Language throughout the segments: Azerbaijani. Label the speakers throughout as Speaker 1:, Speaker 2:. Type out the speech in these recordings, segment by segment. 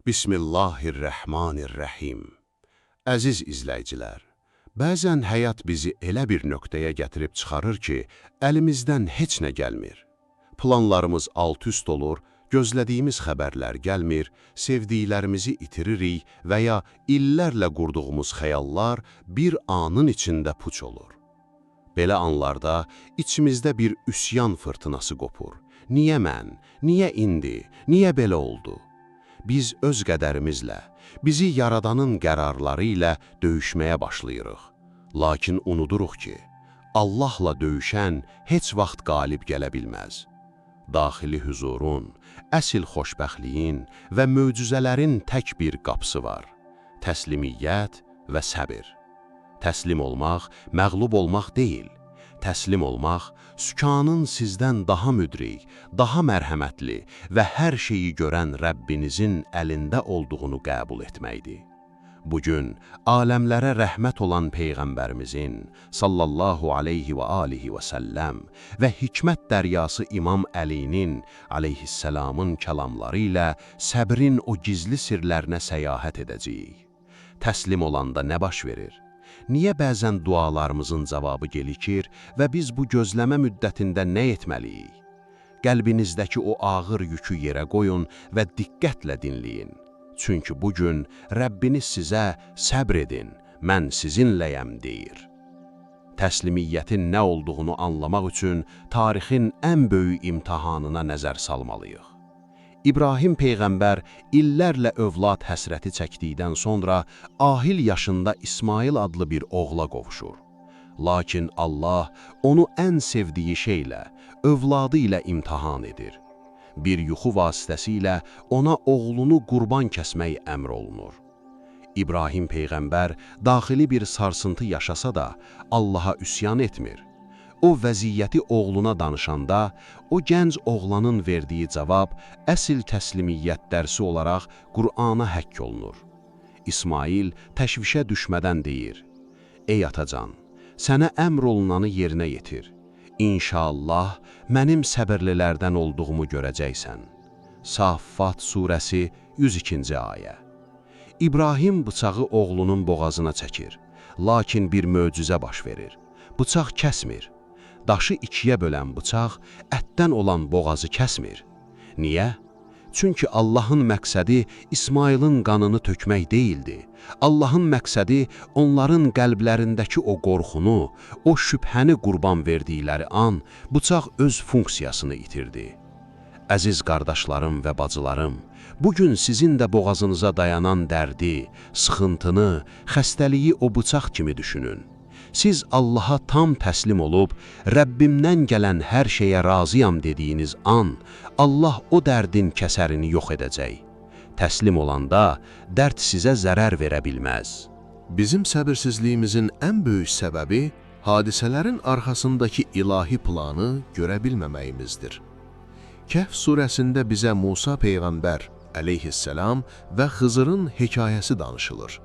Speaker 1: Bismillahirrahmanirrahim. Əziz izləyicilər, bəzən həyat bizi elə bir nöqtəyə gətirib çıxarır ki, əlimizdən heç nə gəlmir. Planlarımız alt-üst olur, gözlədiyimiz xəbərlər gəlmir, sevdiklərimizi itiririk və ya illərlə qurduğumuz xəyallar bir anın içində puç olur. Belə anlarda içimizdə bir üsyan fırtınası qopur. Niyə mən? Niyə indi? Niyə belə oldu? Biz öz qədərimizlə, bizi Yaradanın qərarları ilə döyüşməyə başlayırıq. Lakin unuduruq ki, Allahla döyüşən heç vaxt qalib gələ bilməz. Daxili huzurun, əsl xoşbəxtliyin və möcüzələrin tək bir qapısı var. Təslimiyyət və səbir. Təslim olmaq, məğlub olmaq deyil. Təslim olmaq, sükanın sizdən daha müdrik, daha mərhəmətli və hər şeyi görən Rəbbinizin əlində olduğunu qəbul etməkdir. Bugün aləmlərə rəhmət olan Peyğəmbərimizin sallallahu aleyhi və alihi və səlləm və hikmət dəryası İmam Əlinin aleyhisselamın kəlamları ilə səbrin o gizli sirlərinə səyahət edəcəyik. Təslim olanda nə baş verir? Niyə bəzən dualarımızın cavabı gecikir və biz bu gözləmə müddətində nə etməliyik? Qəlbinizdəki o ağır yükü yerə qoyun və diqqətlə dinləyin. Çünki bugün Rəbbiniz sizə səbr edin, mən sizinləyəm deyir. Təslimiyyətin nə olduğunu anlamaq üçün tarixin ən böyük imtahanına nəzər salmalıyıq. İbrahim Peyğəmbər illərlə övlad həsrəti çəkdikdən sonra ahil yaşında İsmail adlı bir oğla qovuşur. Lakin Allah onu ən sevdiyi şeylə, övladı ilə imtihan edir. Bir yuxu vasitəsilə ona oğlunu qurban kəsmək əmr olunur. İbrahim Peyğəmbər daxili bir sarsıntı yaşasa da Allaha üsyan etmir. O vəziyyəti oğluna danışanda, o gənc oğlanın verdiyi cavab əsl təslimiyyət dərsi olaraq Qur'ana həkk olunur. İsmail təşvişə düşmədən deyir, ey atacan, sənə əmr olunanı yerinə yetir. İnşallah mənim səbirlilərdən olduğumu görəcəksən. Saffat surəsi 102-ci ayə. İbrahim bıçağı oğlunun boğazına çəkir, lakin bir möcüzə baş verir. Bıçaq kəsmir. Daşı ikiyə bölən bıçaq ətdən olan boğazı kəsmir. Niyə? Çünki Allahın məqsədi İsmailin qanını tökmək deyildi. Allahın məqsədi onların qəlblərindəki o qorxunu, o şübhəni qurban verdikləri an bıçaq öz funksiyasını itirdi. Əziz qardaşlarım və bacılarım, bugün sizin də boğazınıza dayanan dərdi, sıxıntını, xəstəliyi o bıçaq kimi düşünün. Siz Allaha tam təslim olub, Rəbbimdən gələn hər şeyə razıyam dediyiniz an, Allah o dərdin kəsərini yox edəcək. Təslim olanda dərd sizə zərər verə bilməz.
Speaker 2: Bizim səbirsizliyimizin ən böyük səbəbi hadisələrin arxasındakı ilahi planı görə bilməməyimizdir. Kəhf surəsində bizə Musa Peyğəmbər əleyhisselam və Xızırın hekayəsi danışılır.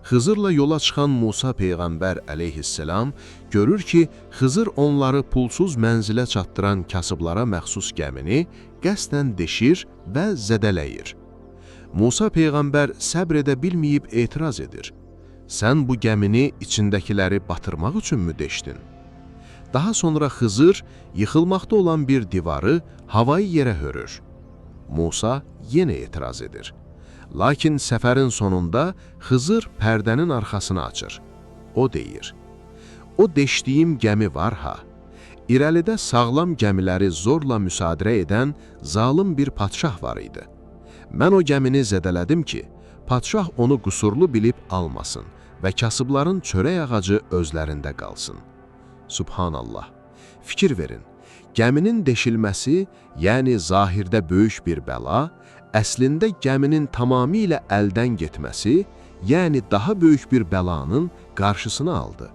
Speaker 2: Xızırla yola çıxan Musa Peyğəmbər əleyhisselam görür ki, Xızır onları pulsuz mənzilə çatdıran kasıblara məxsus gəmini qəsdən deşir və zədələyir. Musa Peyğəmbər səbr edə bilməyib etiraz edir. Sən bu gəmini içindəkiləri batırmaq üçünmü deşdin? Daha sonra Xızır yıxılmaqda olan bir divarı havayı yerə hörür. Musa yenə etiraz edir. Lakin səfərin sonunda Xızır pərdənin arxasını açır. O deyir, o deşdiyim gəmi var ha, irəlidə sağlam gəmiləri zorla müsadirə edən zalım bir padşah var idi. Mən o gəmini zədələdim ki, padşah onu qüsurlu bilib almasın və kasıbların çörək ağacı özlərində qalsın. Subhanallah, fikir verin, gəminin deşilməsi, yəni zahirdə böyük bir bəla, əslində gəminin tamamilə əldən getməsi, yəni daha böyük bir bəlanın qarşısını aldı.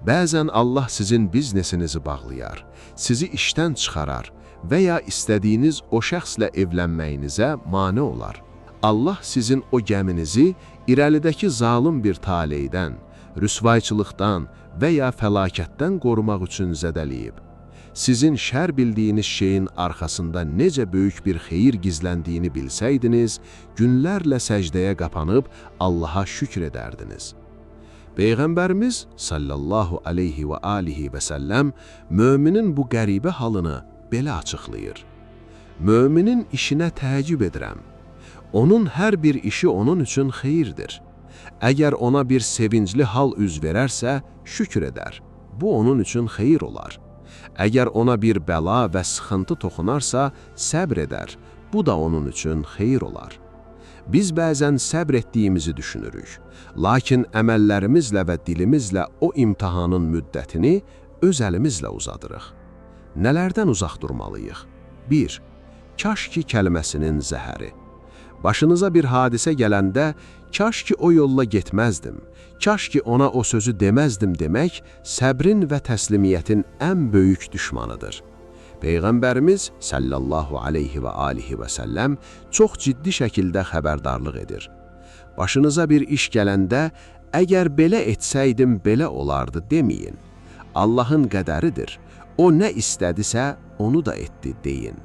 Speaker 2: Bəzən Allah sizin biznesinizi bağlayar, sizi işdən çıxarar və ya istədiyiniz o şəxslə evlənməyinizə mane olar. Allah sizin o gəminizi irəlidəki zalım bir taleydən, rüsvayçılıqdan və ya fəlakətdən qorumaq üçün zədələyib. sizin şər bildiyiniz şeyin arxasında necə böyük bir xeyir gizləndiyini bilsəydiniz, günlərlə səcdəyə qapanıb Allaha şükr edərdiniz. Peyğəmbərimiz sallallahu aleyhi və alihi və səlləm möminin bu qəribə halını belə açıqlayır. Möminin işinə təəccüb edirəm. Onun hər bir işi onun üçün xeyirdir. Əgər ona bir sevincli hal üz verərsə, şükür edər. Bu onun üçün xeyir olar. Əgər ona bir bəla və sıxıntı toxunarsa, səbr edər. Bu da onun üçün xeyir olar. Biz bəzən səbr etdiyimizi düşünürük. Lakin əməllərimizlə və dilimizlə o imtahanın müddətini öz əlimizlə uzadırıq. Nələrdən uzaq durmalıyıq? 1. Kaş ki kəlməsinin zəhəri. Başınıza bir hadisə gələndə, kaş ki o yolla getməzdim, kaş ki ona o sözü deməzdim demək, səbrin və təslimiyyətin ən böyük düşmanıdır. Peyğəmbərimiz sallallahu aleyhi və alihi və səlləm çox ciddi şəkildə xəbərdarlıq edir. Başınıza bir iş gələndə, əgər belə etsəydim belə olardı deməyin. Allahın qədəridir. O nə istədisə, onu da etdi deyin.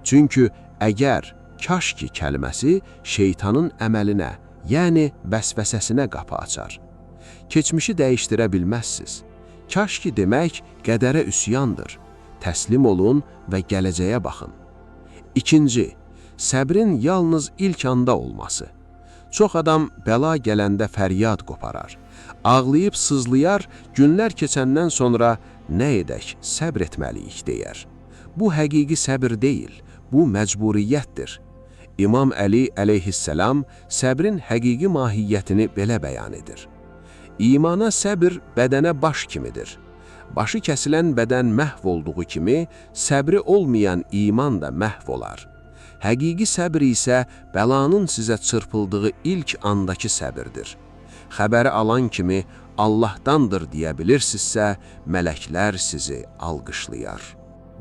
Speaker 2: Çünki əgər kaş ki kəlməsi şeytanın əməlinə, yəni vəsvəsəsinə qapı açar. Keçmişi dəyişdirə bilməzsiniz. Kaş ki demək qədərə üsyandır. Təslim olun və gələcəyə baxın. 2. Səbrin yalnız ilk anda olması. Çox adam bəla gələndə fəryad qoparar. Ağlayıb sızlayar, günlər keçəndən sonra nə edək, səbr etməliyik deyər. Bu həqiqi səbr deyil, bu məcburiyyətdir. İmam Əli əleyhissalam səbrin həqiqi mahiyyətini belə bəyan edir. İmana səbr bədənə baş kimidir. Başı kəsilən bədən məhv olduğu kimi, səbri olmayan iman da məhv olar. Həqiqi səbr isə bəlanın sizə çırpıldığı ilk andakı səbirdir. Xəbəri alan kimi Allahdandır deyə bilirsinizsə, mələklər sizi alqışlayar.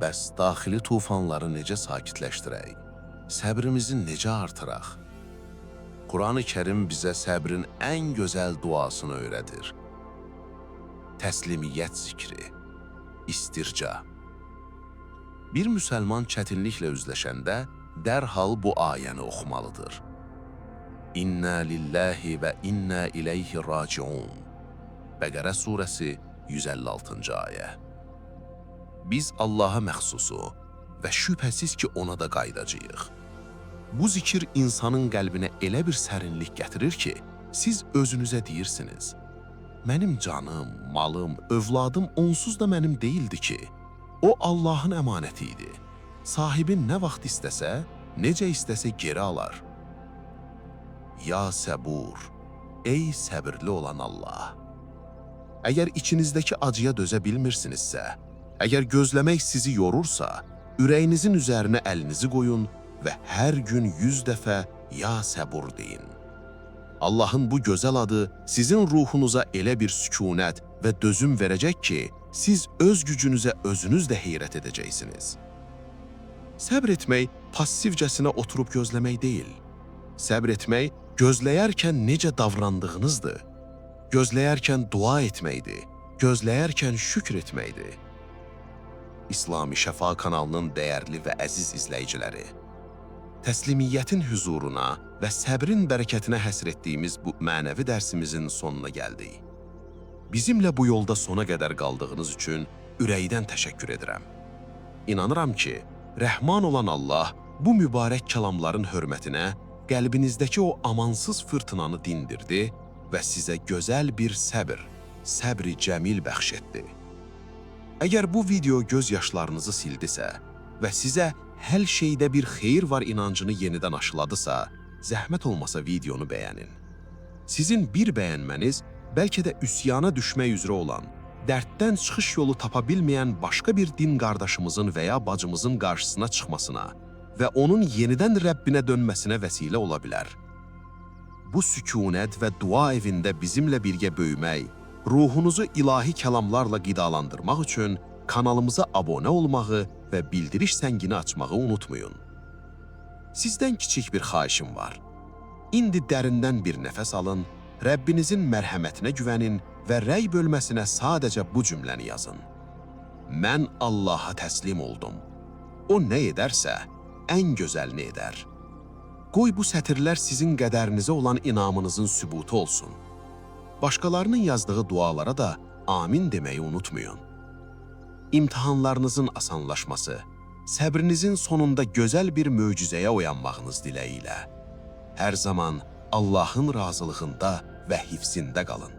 Speaker 3: Bəs daxili tufanları necə sakitləşdirək? Səbrimizi necə artıraq? Quran-ı Kərim bizə səbrin ən gözəl duasını öyrədir. Təslimiyyət zikri, istirca. Bir müsəlman çətinliklə üzləşəndə dərhal bu ayəni oxumalıdır. İnna lillahi və inna ileyhi raciun. Bəqərə surəsi 156-cı ayə. Biz Allaha məxsusu və şübhəsiz ki ona da qaydacağıq. Bu zikir insanın qəlbinə elə bir sərinlik gətirir ki, siz özünüzə deyirsiniz: mənim canım, malım, övladım onsuz da mənim deyildi ki, o Allahın əmanəti idi. Sahibin nə vaxt istəsə, necə istəsə geri alar. Ya səbur, ey səbirli olan Allah! Əgər içinizdəki acıya dözə bilmirsinizsə, əgər gözləmək sizi yorursa, ürəyinizin üzərinə əlinizi qoyun və hər gün 100 dəfə ya səbur deyin. Allahın bu gözəl adı sizin ruhunuza elə bir sükunət və dözüm verəcək ki, siz öz gücünüzə özünüz də heyrət edəcəksiniz. Səbr etmək passivcəsinə oturub gözləmək deyil. Səbr etmək gözləyərkən necə davrandığınızdır. Gözləyərkən dua etməkdir, gözləyərkən şükr etməkdir. İslami Şəfa kanalının dəyərli və əziz izləyiciləri, təslimiyyətin hüzuruna və səbrin bərəkətinə həsr etdiyimiz bu mənəvi dərsimizin sonuna gəldik. Bizimlə bu yolda sona qədər qaldığınız üçün ürəkdən təşəkkür edirəm. İnanıram ki, Rəhman olan Allah bu mübarək kəlamların hörmətinə qəlbinizdəki o amansız fırtınanı dindirdi və sizə gözəl bir səbr, səbri cəmil bəxş etdi. Əgər bu video göz yaşlarınızı sildisə və sizə hər şeydə bir xeyir var inancını yenidən aşıladısa, zəhmət olmasa videonu bəyənin. Sizin bir bəyənməniz bəlkə də üsyana düşmək üzrə olan, dərddən çıxış yolu tapa bilməyən başqa bir din qardaşımızın və ya bacımızın qarşısına çıxmasına və onun yenidən Rəbbinə dönməsinə vəsilə ola bilər. Bu sükunət və dua evində bizimlə birgə böyümək, ruhunuzu ilahi kəlamlarla qidalandırmaq üçün kanalımıza abunə olmağı və bildiriş səngini açmağı unutmayın. Sizdən kiçik bir xahişim var. İndi dərindən bir nəfəs alın, Rəbbinizin mərhəmətinə güvənin və rəy bölməsinə sadəcə bu cümləni yazın. mən Allaha təslim oldum. O nə edərsə, ən gözəlini edər. Qoy bu sətirlər sizin qədərinizə olan inamınızın sübutu olsun. Başqalarının yazdığı dualara da amin deməyi unutmayın. İmtahanlarınızın asanlaşması, səbrinizin sonunda gözəl bir möcüzəyə oyanmağınız diləyilə. Hər zaman Allahın razılığında və hifzində qalın.